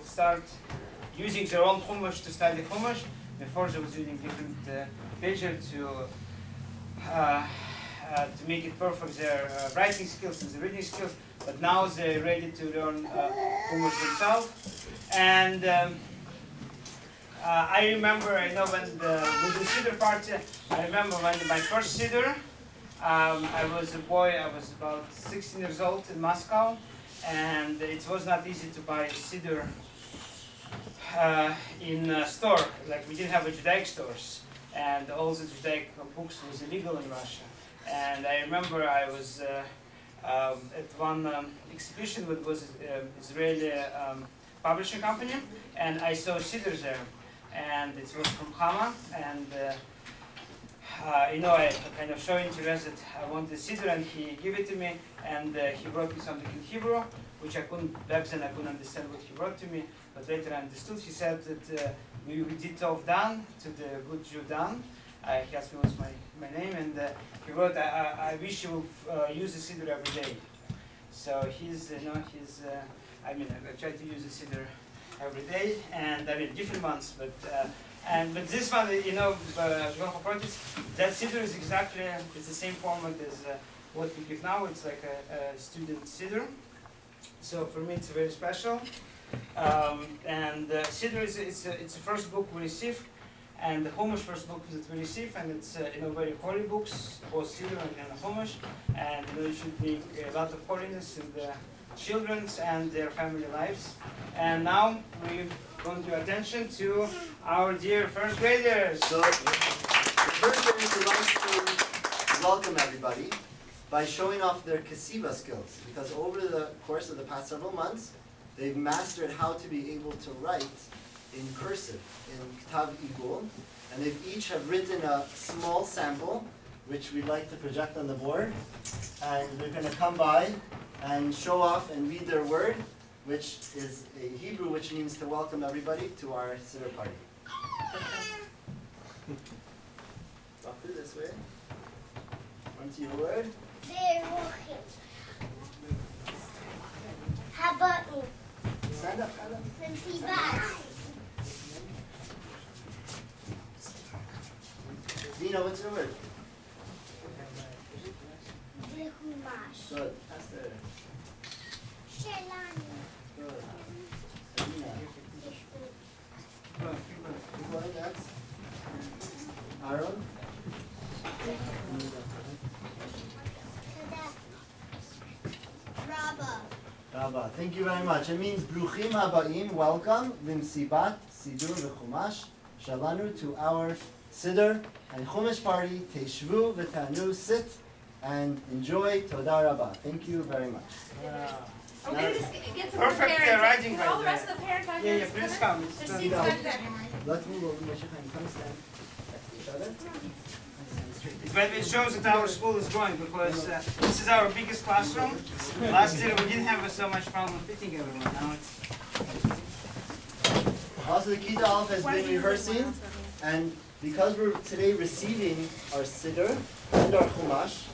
start using their own Chumash to study Chumash. Before they was reading different pages to make it perfect their writing skills and the reading skills. But now they're ready to learn Chumash themselves. And I remember, when with the Siddur party, I remember when my first Siddur, I was a boy, I was about 16 years old in Moscow, and it was not easy to buy Siddur in a store. Like, we didn't have a Judaic stores, and all the Judaic books was illegal in Russia. And I remember I was at one exhibition with was Israeli publishing company, and I saw Siddur there, and it was from Hama, and I kind of showed interest that I wanted Siddur, and he gave it to me, and he wrote me something in Hebrew, which I couldn't, back then I couldn't understand what he wrote to me, but later I understood. He said that we did Tov Dan, to the good Jew Dan. He asked me what's my name, and he wrote, I wish you would use the Siddur every day. So I try to use the Siddur every day, and different months, but this one, that Siddur is exactly, it's the same format as what we give now. It's like a student Siddur. So for me, it's very special. Siddur it's the first book we receive, and the Chumash first book that we receive, and it's very holy books, both Siddur and Chumash, and it should bring a lot of holiness in the children's and their family lives. And now we're going to draw attention to our dear first graders. So the first graders would like to welcome everybody by showing off their kesiva skills, because over the course of the past several months, they've mastered how to be able to write in cursive, in ktav igul, and they've each have written a small sample, which we'd like to project on the board, and they're going to come by and show off and read their word, which is a Hebrew, which means to welcome everybody to our Siddur party. Walk through this way. Onto your word. Habaim. Stand up, stand up. Dina, what's your word? Chumash. Good. Esther. Shelanu. Good. Adina. Keep going, next. Aaron. Rabba. Thank you very much. It means Bruchim Habaim, welcome, Limsibat, Siddur v'Chumash, Shalanu, to our Siddur and Chumash party. Teshvu v'tanu, sit and enjoy. Toda Rabba. Thank you very much. Okay, just get some Perfect parents. writing Can all the rest of the parents out here? please come. There's seats back there. Let's move over. Come stand next to each other. But it shows that our school is growing, because this is our biggest classroom. Last year we didn't have so much problem fitting everyone. Now it's... Also, the Kita Aleph has been rehearsing, and because we're today receiving our Siddur and our Chumash,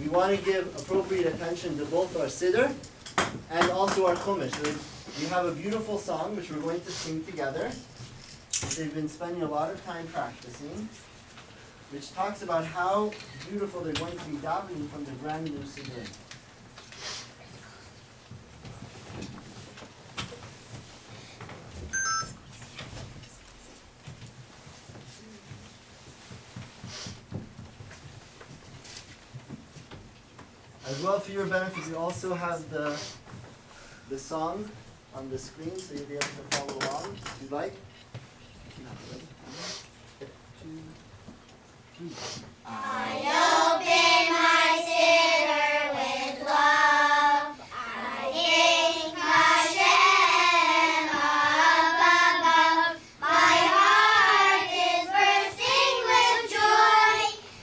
we want to give appropriate attention to both our Siddur and also our Chumash. So we have a beautiful song which we're going to sing together. They've been spending a lot of time practicing, which talks about how beautiful they're going to be davening from the brand new Siddur. As well, for your benefit, we also have the song on the screen, so you'll be able to follow along if you'd like. 2, 3. I open my Siddur with love. I thank Hashem up above. My heart is bursting with joy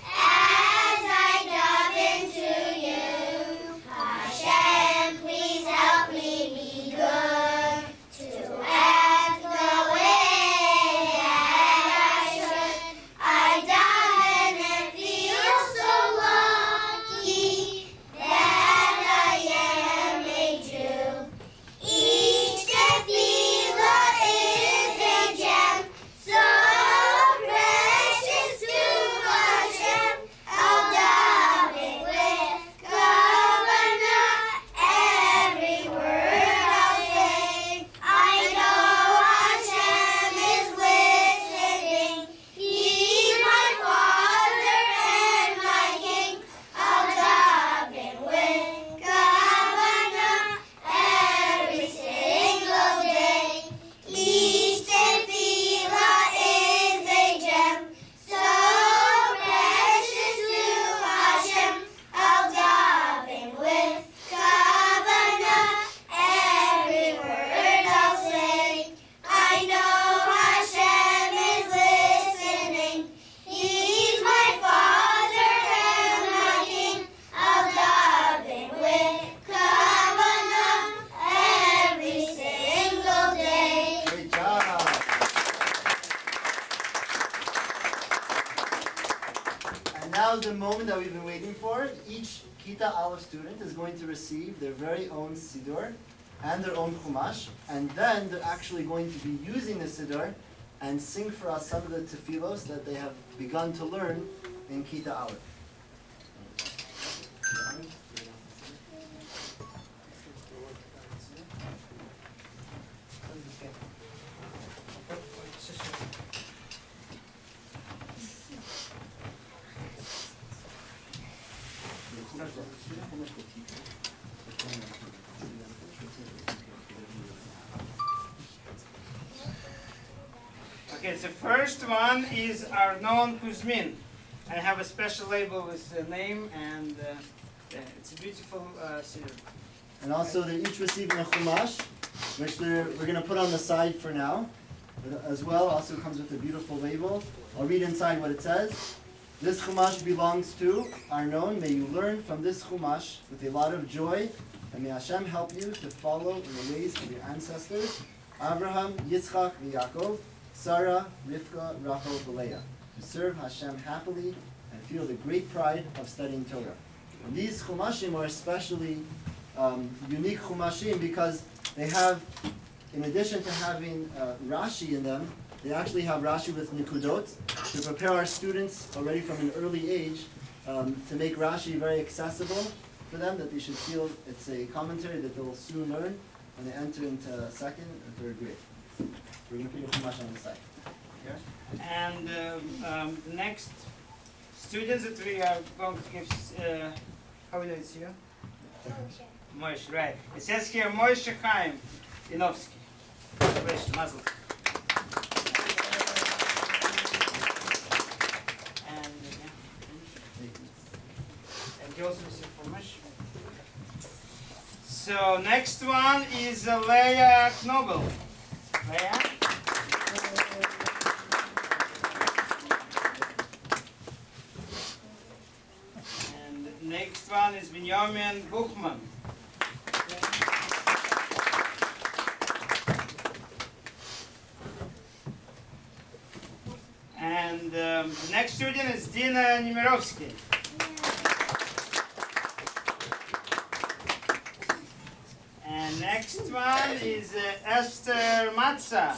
as I dive into you. Hashem, please help me be good, to act the way that I should. I dive and it feels so long. is the moment that we've been waiting for. Each Kita Aleph student is going to receive their very own Siddur and their own Chumash, and then they're actually going to be using the Siddur and sing for us some of the tefillos that they have begun to learn in Kita Aleph. Okay, the first one is Arnon Kuzmin. I have a special label with the name, and it's a beautiful Siddur. And also they're each receiving a Chumash, which we're going to put on the side for now. As well, also comes with a beautiful label. I'll read inside what it says. This Chumash belongs to Arnon. May you learn from this Chumash with a lot of joy, and may Hashem help you to follow in the ways of your ancestors, Abraham, Yitzchak, and Yaakov, Sarah, Rivka, Rachel, and Leah, to serve Hashem happily and feel the great pride of studying Torah. And these Chumashim are especially unique Chumashim because they have, in addition to having Rashi in them, they actually have Rashi with Nikudot to prepare our students already from an early age to make Rashi very accessible for them, that they should feel it's a commentary that they will soon learn when they enter into second and third grade. We're going to put your Chumash on the side. Okay? And the next students that we are going to give, how do you see you? Moshe, right. It says here Moshe Chaim Inovsky. Congratulations, Mazel. And and you also receive for Moshe. So next one is Leah Knobel. Leah. And next one is Binyamin Buchman. And the next student is Dina Nemirovsky. And next one is Esther Matza.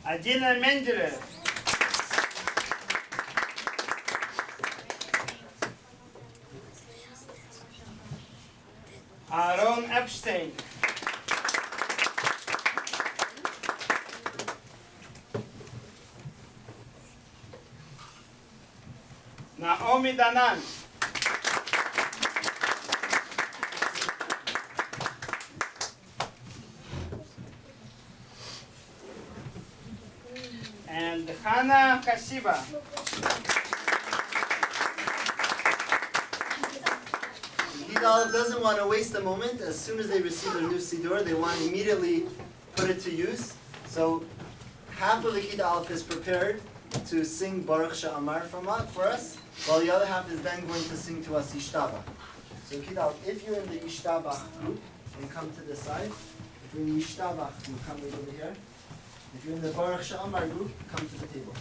Adina Menderev. Aaron Epstein. Naomi Danan. And Hannah Kasiba. Gidal doesn't want to waste a moment. As soon as they receive their new Siddur, they want to immediately put it to use. So half of the Gidal Aleph is prepared to sing Baruch Sha'amar for us, while the other half is then going to sing to us Ishtaba. So Gidal, if you're in the Ishtaba group, then come to the side. If you're in the Ishtaba, you come right over here. If you're in the Baruch Sha'amar group, come to the table.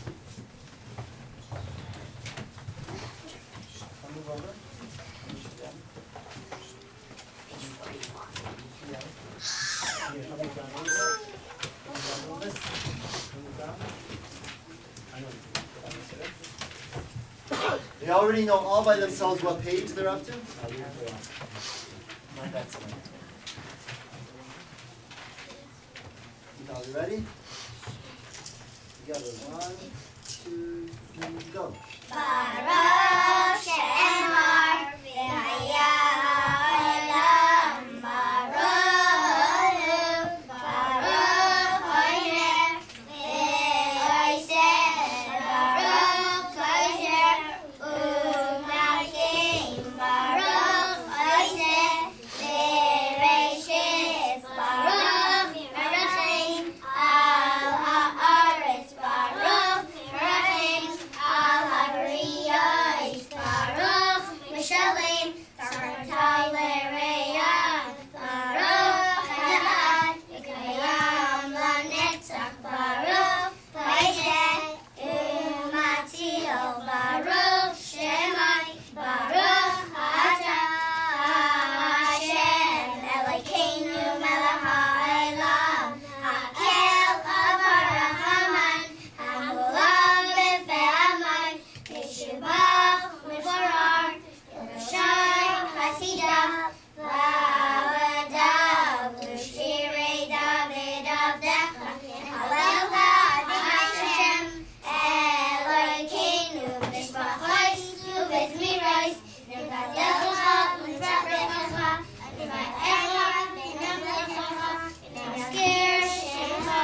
Move over. They already know all by themselves what page they're up to? Are you ready? Together. 1, 2, 3, go. Baruch she'emar v'haya ha'olam baruch baruch hoiner v'oiseh baruch hoiner u'malkeim baruch hoiseh v'reishis baruch merachim al ha'aretz baruch merachim al ha'brim Tibach Meforar, Rashai Hasidah, Va'avadav, Shirei David Avdecha, Halel Ha'adin Hashem, Elokeinu, B'shbachos, U'b'zmiros, Nivadlecha, U'nivadlecha, Nivadlecha, V'nivadlecha, V'nizkir Shemcha,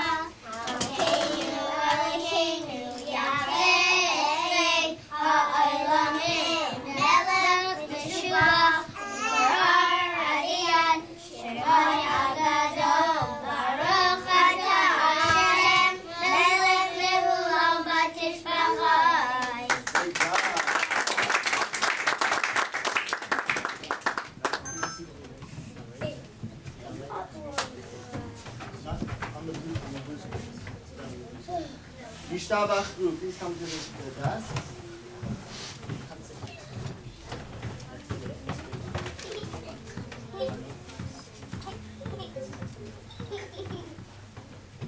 Elokeinu, Elokeinu, Yahweh, Ha'olamim, Melech B'shua, V'arar Adiyad, Shemai Agadol, Baruch Ata Hashem, Melech Le'olam B'tishbachai. Great job. On the blue screen. Yishtabach group, please come to the desk.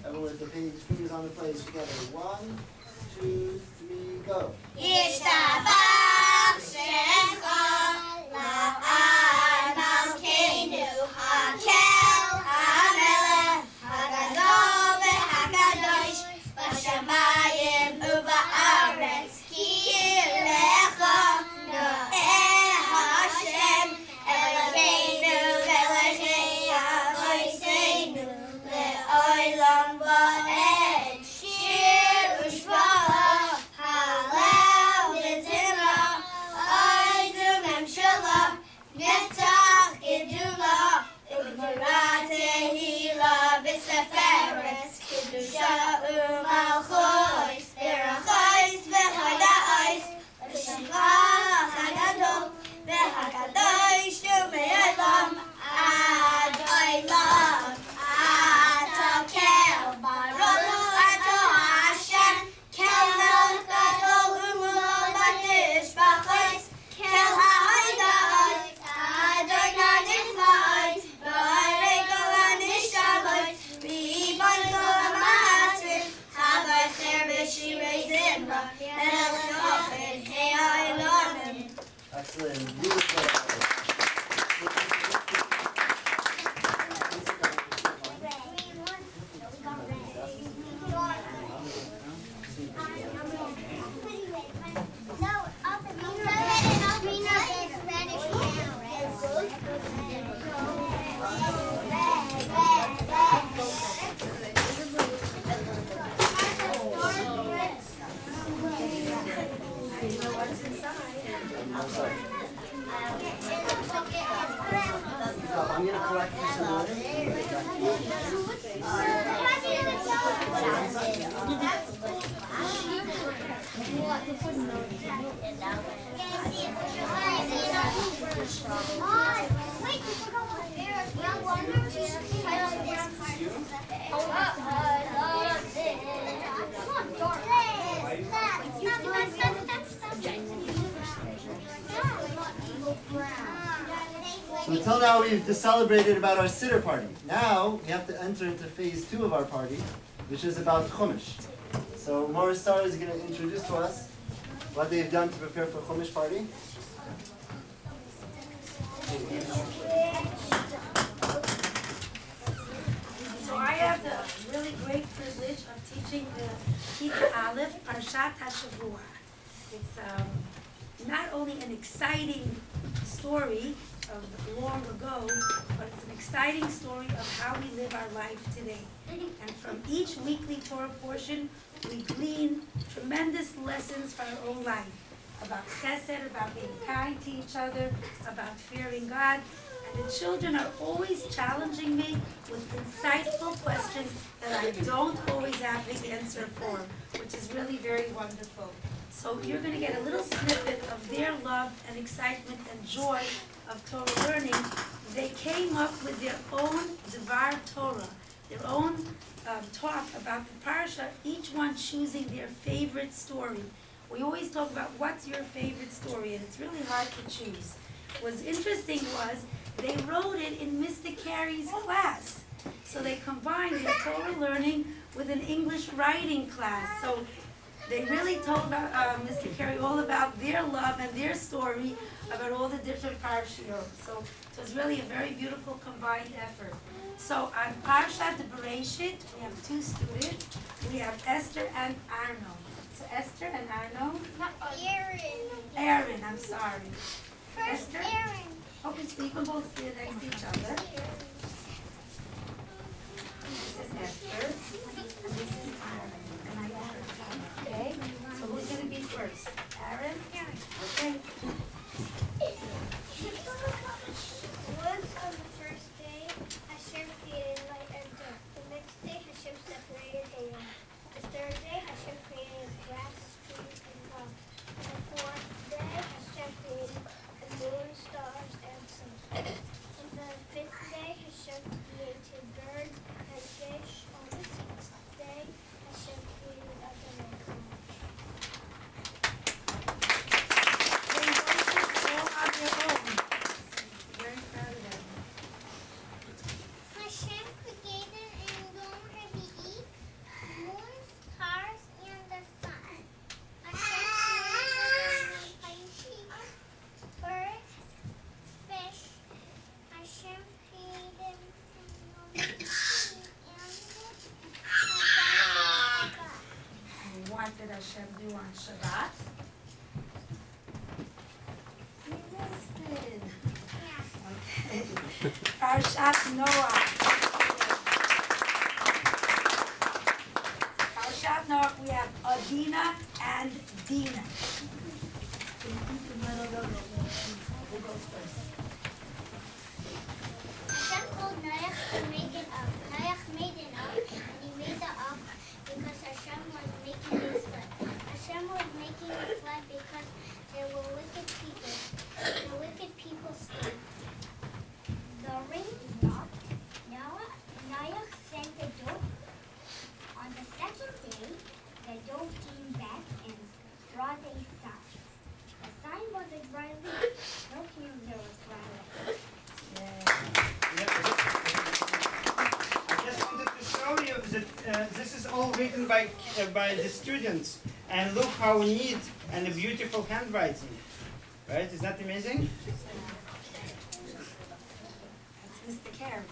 Everyone with the fingers on the place together. 1, 2, 3, go. Yishtabach Shemcha, La'ad Malkeinu, Hakel, HaMelech, HaGadol v'HaKadosh, B'shamayim u'ba'aretz, Ki lecha no'eh Hashem, Elokeinu v'elokei avoseinu, le'olam va'ed, Shir u'shvach, Halel v'zimra, Oizu memshala, Netzach gedula, Ugvara tehila v'seferes, Kedusha u'malchus, Berachos v'chada'os, V'shemcha ha'gadol, v'hakadosh u'me'olam, Ad olam, Ata kel, Baruch Ato Hashem, Kel melech gadol u'mu'al b'tishbachos, Kel ha'oda'os, Adonai nifla'os, B'orei kol ha'nishavos, V'ibon kol ha'ma'asrim, Ha'vacher b'shirei zimra, Melech Yochid Ha'olamim. Excellent. Beautiful. I'm sorry. I'm going to correct you some more. So until now we've just celebrated about our Siddur party. Now we have to enter into phase 2 of our party, which is about Chumash. So Morris Star is going to introduce to us what they've done to prepare for Chumash party. So I have the really great privilege of teaching the Kita Aleph Parshat HaShavua. It's not only an exciting story of long ago, but it's an exciting story of how we live our life today. And from each weekly Torah portion, we glean tremendous lessons for our own life about chesed, about being kind to each other, about fearing God. And the children are always challenging me with insightful questions that I don't always have the answer for, which is really very wonderful. So you're going to get a little snippet of their love and excitement and joy of Torah learning. They came up with their own Devar Torah, their own talk about the parasha, each one choosing their favorite story. We always talk about what's your favorite story, and it's really hard to choose. What's interesting was they wrote it in Mr. Carey's class. So they combined their Torah learning with an English writing class. So They really told Mr. Carey all about their love and their story about all the different parashiyot. So it was really a very beautiful combined effort. So on Parshat Bereshit, we have two students. We have Esther and Arnon. So Esther and Arnon. Aaron, I'm sorry. First Esther? Aaron. Okay, so you can both stand next to each other. This is Esther, and this is Aaron. And I got her. Okay, so who's going to be first? Aaron? Okay. Once on the first day, Hashem created light and dark. The next day, Hashem separated Adam. The third day, Hashem created grass, trees, and rocks. The fourth day, Hashem created the moon, stars, and sun. On the fifth day, Hashem created birds and fish. On the sixth day, Hashem created Adam and Chumash. They worship all on their own. Very proud of them. Hashem created and Gomer the moon, stars, and the sun. Hashem created birds, fish. Hashem created And what did Hashem do on Shabbat? You missed it. Okay. Parshat Noah. Parshat Noah, we have Adina and Dina. Who goes first? Hashem told Noach to make an ark. Noach made an ark, and he made the ark because Hashem was making a flood. Hashem was making a flood because there were wicked people. The wicked people sinned. The rain stopped. Noach sent the dove. On the second day, the dove came back and brought a sign. The sign was a dry leaf. No king there was dry leaf. I just wanted to show you that this is all written by the students, and look how neat and beautiful handwriting, right? Is that amazing? That's Mr. Carey.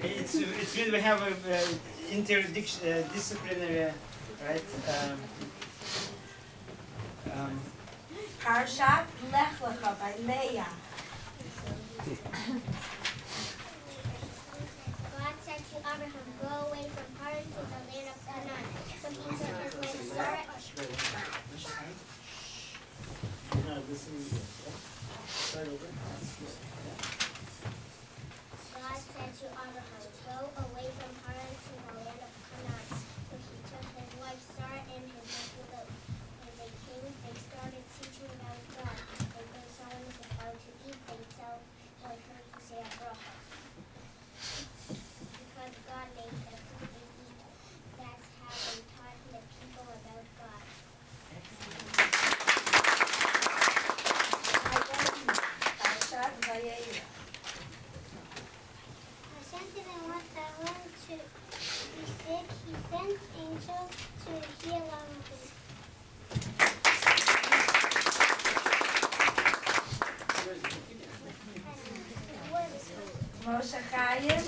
It's when we have a interdisciplinary, right? Parshat Lech Lecha by Leah. God said to Abraham, go away from Haran to the land of Canaan. So he took his wife Sarah. You're not listening to this, yeah? Start over. God said to Abraham, go away from Haran to the land of Canaan. So he took his wife Sarah and his nephew Lot. When they came, they started teaching about God. And when someone is about to eat, they tell her to say a bracha. Because God made the food they eat. That's how they taught the people about God. Parshat Vayera. Hashem didn't want Aaron to be sick. He sent angels to heal him. Moshe Chaim.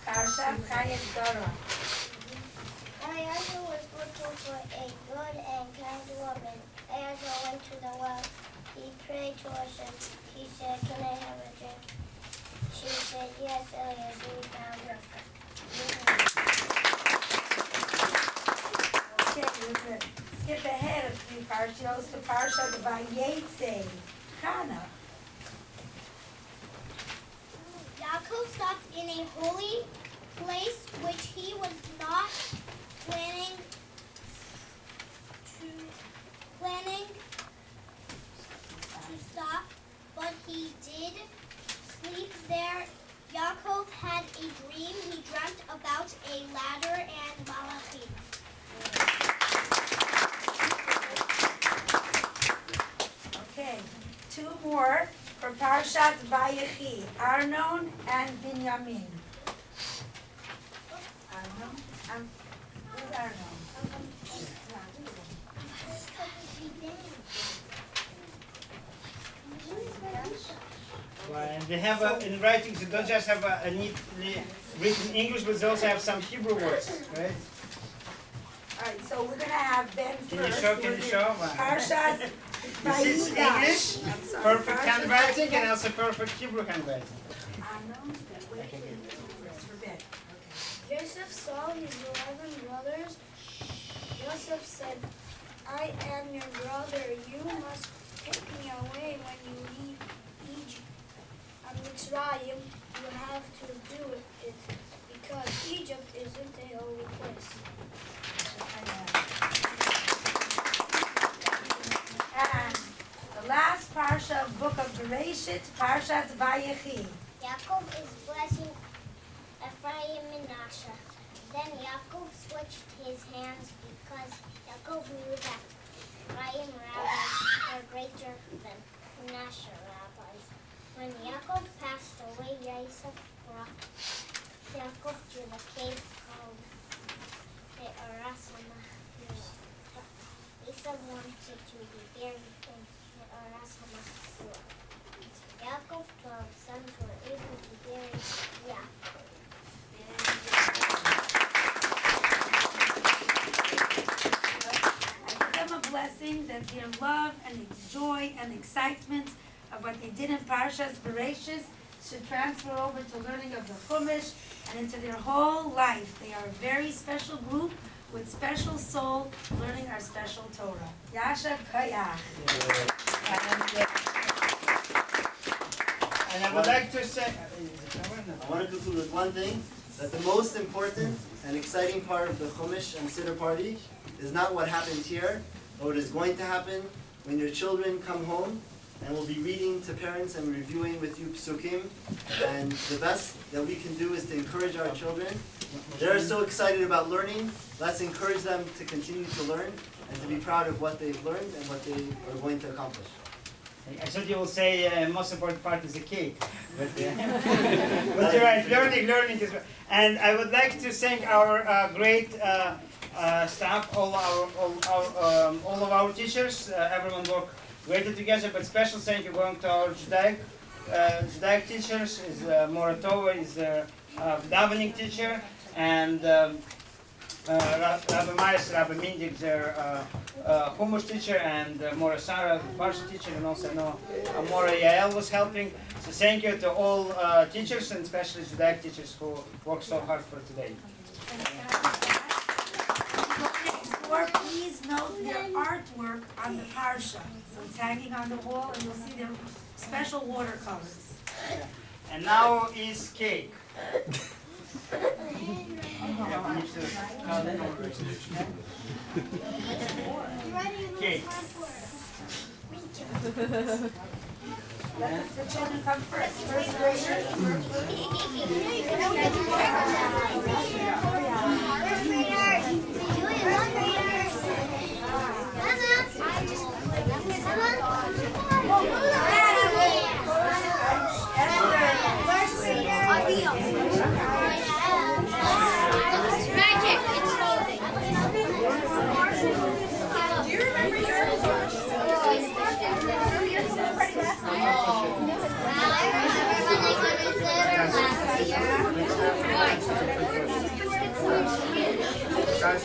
Parshat Chaim Dora. Eliezer was looking for a good and kind woman. Eliezer went to the well. He prayed to Hashem. He said, can I have a drink? She said, yes, Eliezer, we found Rivka. Okay, we're gonna skip ahead a few parshas to Parshat Vayetze. Chana. Yaakov stopped in a holy place which he was not planning to stop, but he did sleep there. Yaakov had a dream. He dreamt about a ladder and malachim. Okay, two more for Parshat Vayechi. Arnon and Binyamin. Arnon? Who's Arnon? And they have in writing, they don't just have a neatly written English, but they also have some Hebrew words, right? All right, so we're gonna have Ben Can you first. show? Can you show? Parshas This is English, I'm sorry, perfect Parshas handwriting, and Vayigash. also perfect Hebrew handwriting. Wait for Ben. Okay. Joseph saw his 11 brothers. Joseph said, I am your brother. You must take me away when you leave Egypt. Mitzrayim, you have to do it because Egypt isn't a holy place. And the last parsha of book of Bereshit, Parshat Vayechi. Yaakov is blessing Ephraim and Manasseh. Then Yaakov switched his hands because Yaakov knew that Ephraim rabbis were greater than Manasseh rabbis. When Yaakov passed away, Yosef brought Yaakov to the cave called the Arasama. Esau wanted to be buried in the Arasama. Yaakov's 12 sons were able to bury Yaakov. I give them a blessing that their love and joy and excitement of what they did in Parshas Bereshit should transfer over to learning of the Chumash and into their whole life. They are a very special group with special soul learning our special Torah. Yasha Kayach. And I would like to say, I want to conclude with one thing, that the most important and exciting part of the Chumash and Siddur party is not what happened here, but what is going to happen when your children come home and we'll be reading to parents and reviewing with you psukim. And the best that we can do is to encourage our children. They're so excited about learning. Let's encourage them to continue to learn and to be proud of what they've learned and what they are going to accomplish. I thought you will say most important part is the cake, but, but you're right. Learning is. And I would like to thank our great staff, all of our teachers. Everyone worked greatly together. But special thank you going to our Judaic teachers. Is Mora Tova is davening teacher, and Rabbi Myers, Rabbi Mindik, their Chumash teacher, and Mora Sarah, Parsha teacher, and also Mora Yael was helping. So thank you to all teachers, and especially Judaic teachers who worked so hard for today. Or please note their artwork on the Parsha. So it's hanging on the wall, and you'll see their special watercolors. And now is cake. Cake. Let the children come first. First graders. Guys,